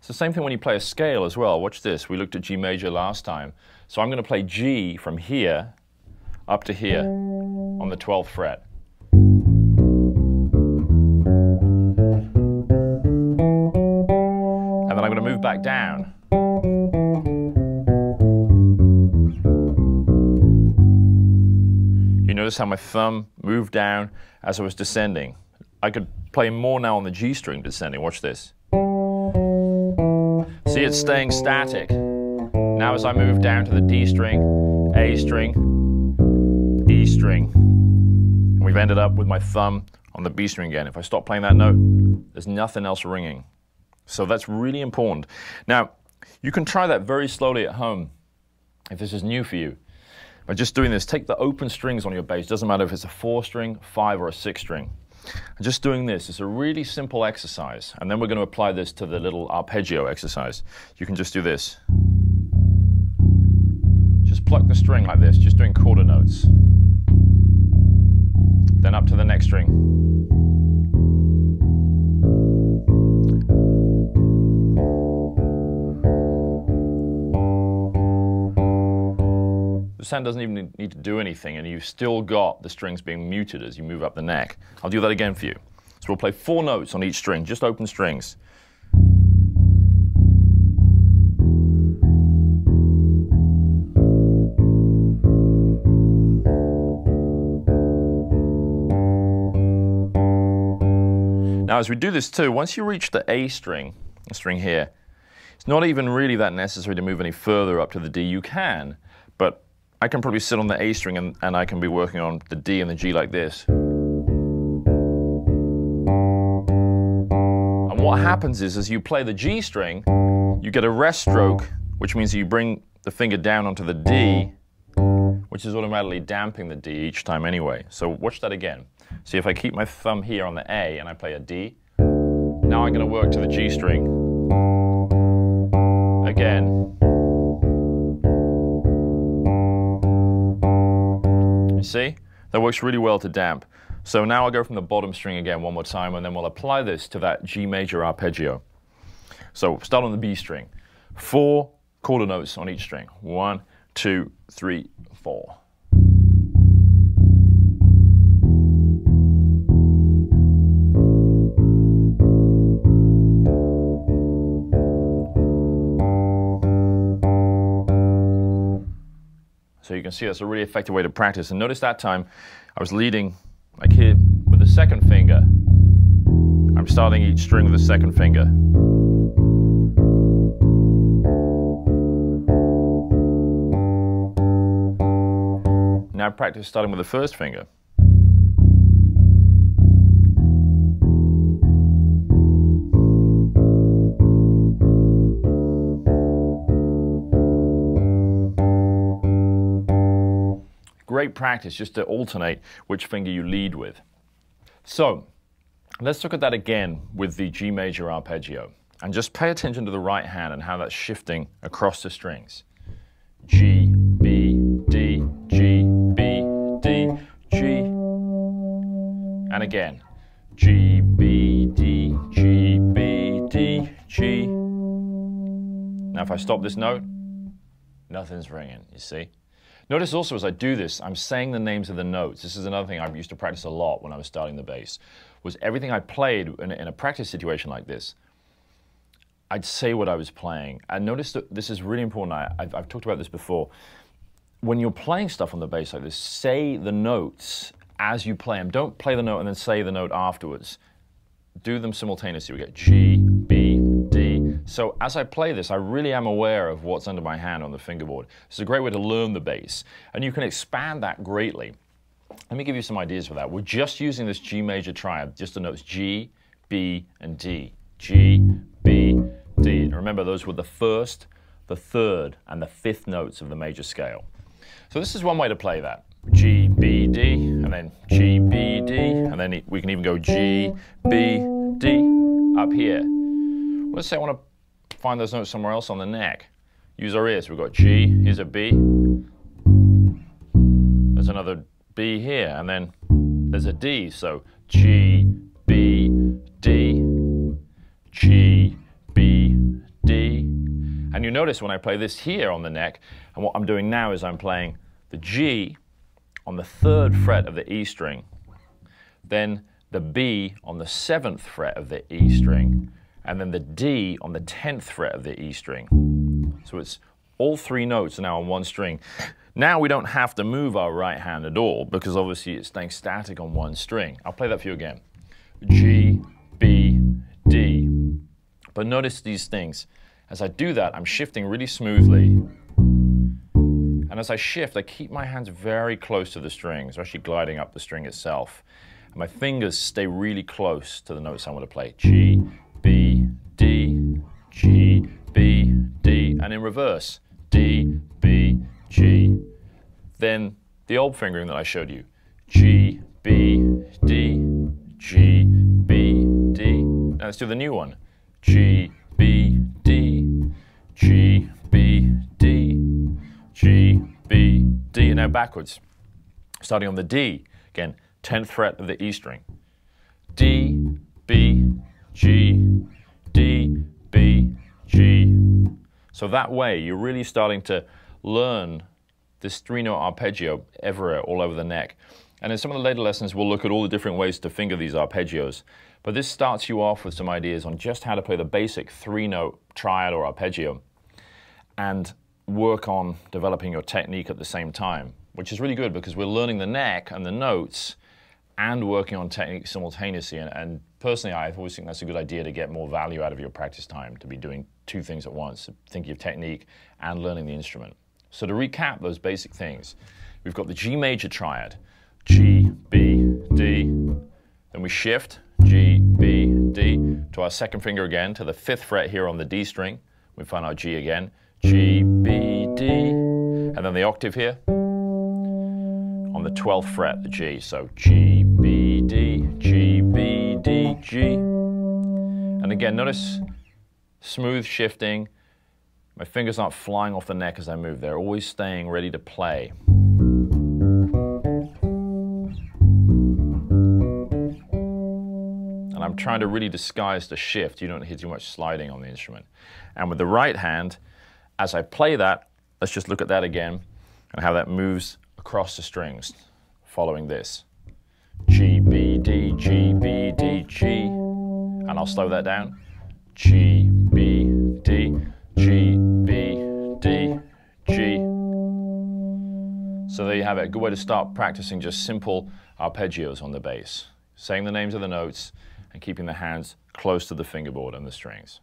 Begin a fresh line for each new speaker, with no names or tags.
It's the same thing when you play a scale as well. Watch this. We looked at G major last time. So I'm going to play G from here up to here on the 12th fret. And then I'm going to move back down. You notice how my thumb moved down as I was descending. I could play more now on the G string descending. Watch this. See, it's staying static. Now as I move down to the D string, A string, E string, and we've ended up with my thumb on the B string again. If I stop playing that note, there's nothing else ringing. So that's really important. Now, you can try that very slowly at home if this is new for you. By just doing this, take the open strings on your bass. Doesn't matter if it's a 4-string, 5, or a 6-string. And just doing this, it's a really simple exercise. And then we're going to apply this to the little arpeggio exercise. You can just do this. Just pluck the string like this, just doing quarter notes. Then up to the next string. The sound doesn't even need to do anything, and you've still got the strings being muted as you move up the neck. I'll do that again for you. So we'll play 4 notes on each string, just open strings. Now as we do this too, once you reach the A string, the string here, it's not even really that necessary to move any further up to the D. You can, but I can probably sit on the A string and I can be working on the D and the G like this. And what happens is, as you play the G string, you get a rest stroke, which means you bring the finger down onto the D, which is automatically damping the D each time anyway. So watch that again. See, if I keep my thumb here on the A and I play a D, now I'm going to work to the G string. Again. See? That works really well to damp. So now I'll go from the bottom string again one more time, and then we'll apply this to that G major arpeggio. So start on the B string. 4 quarter notes on each string. 1, 2, 3, 4. So you can see that's a really effective way to practice. And notice that time I was leading like here with the second finger. I'm starting each string with the second finger. Now practice starting with the first finger. Great practice just to alternate which finger you lead with. So let's look at that again with the G major arpeggio, and just pay attention to the right hand and how that's shifting across the strings. G, B, D, G, B, D, G, and again. G, B, D, G, B, D, G. Now if I stop this note, nothing's ringing, you see? Notice also as I do this, I'm saying the names of the notes. This is another thing I used to practice a lot when I was starting the bass, was everything I played in a practice situation like this, I'd say what I was playing. And notice that this is really important. I've talked about this before. When you're playing stuff on the bass like this, say the notes as you play them. Don't play the note and then say the note afterwards. Do them simultaneously. We get G, B, D. So as I play this, I really am aware of what's under my hand on the fingerboard. It's a great way to learn the bass, and you can expand that greatly. Let me give you some ideas for that. We're just using this G major triad, just the notes G, B, and D. G, B, D. And remember, those were the first, the third, and the fifth notes of the major scale. So this is one way to play that. G, B, D, and then G, B, D, and then we can even go G, B, D, up here. Let's say I want to find those notes somewhere else on the neck. Use our ears. We've got G, here's a B. There's another B here, and then there's a D. So G, B, D, G, B, And you notice when I play this here on the neck, and what I'm doing now is I'm playing the G on the 3rd fret of the E string, then the B on the 7th fret of the E string, and then the D on the 10th fret of the E string. So it's all 3 notes are now on one string. Now we don't have to move our right hand at all because obviously it's staying static on one string. I'll play that for you again. G, B, D. But notice these things. As I do that, I'm shifting really smoothly. And as I shift, I keep my hands very close to the strings, actually gliding up the string itself. And my fingers stay really close to the notes I want to play. G, B, D, G, B, D. And in reverse, D, B, G. Then the old fingering that I showed you. G, B, D, G, B, D. Now let's do the new one. G, B, D, G, B, D, G, B, D. And now backwards. Starting on the D. Again, 10th fret of the E string. D, B, G, D, B, G. So that way, you're really starting to learn this 3-note arpeggio everywhere, all over the neck. And in some of the later lessons, we'll look at all the different ways to finger these arpeggios. But this starts you off with some ideas on just how to play the basic 3-note triad or arpeggio and work on developing your technique at the same time, which is really good because we're learning the neck and the notes and working on technique simultaneously. And personally, I always think that's a good idea to get more value out of your practice time, to be doing 2 things at once, thinking of technique and learning the instrument. So to recap those basic things, we've got the G major triad, G, B, D, then we shift, G, B, D, to our 2nd finger again, to the 5th fret here on the D string. We find our G again, G, B, D, and then the octave here on the 12th fret, the G. So G, B, D, G, B, D, G. And again, notice smooth shifting. My fingers aren't flying off the neck as I move. They're always staying ready to play. And I'm trying to really disguise the shift. You don't hear too much sliding on the instrument. And with the right hand, as I play that, let's just look at that again and how that moves across the strings following this. G, B, D, G, B, D, G. And I'll slow that down. G, B, D, G, B, D, G. So there you have it, a good way to start practicing just simple arpeggios on the bass. Saying the names of the notes and keeping the hands close to the fingerboard and the strings.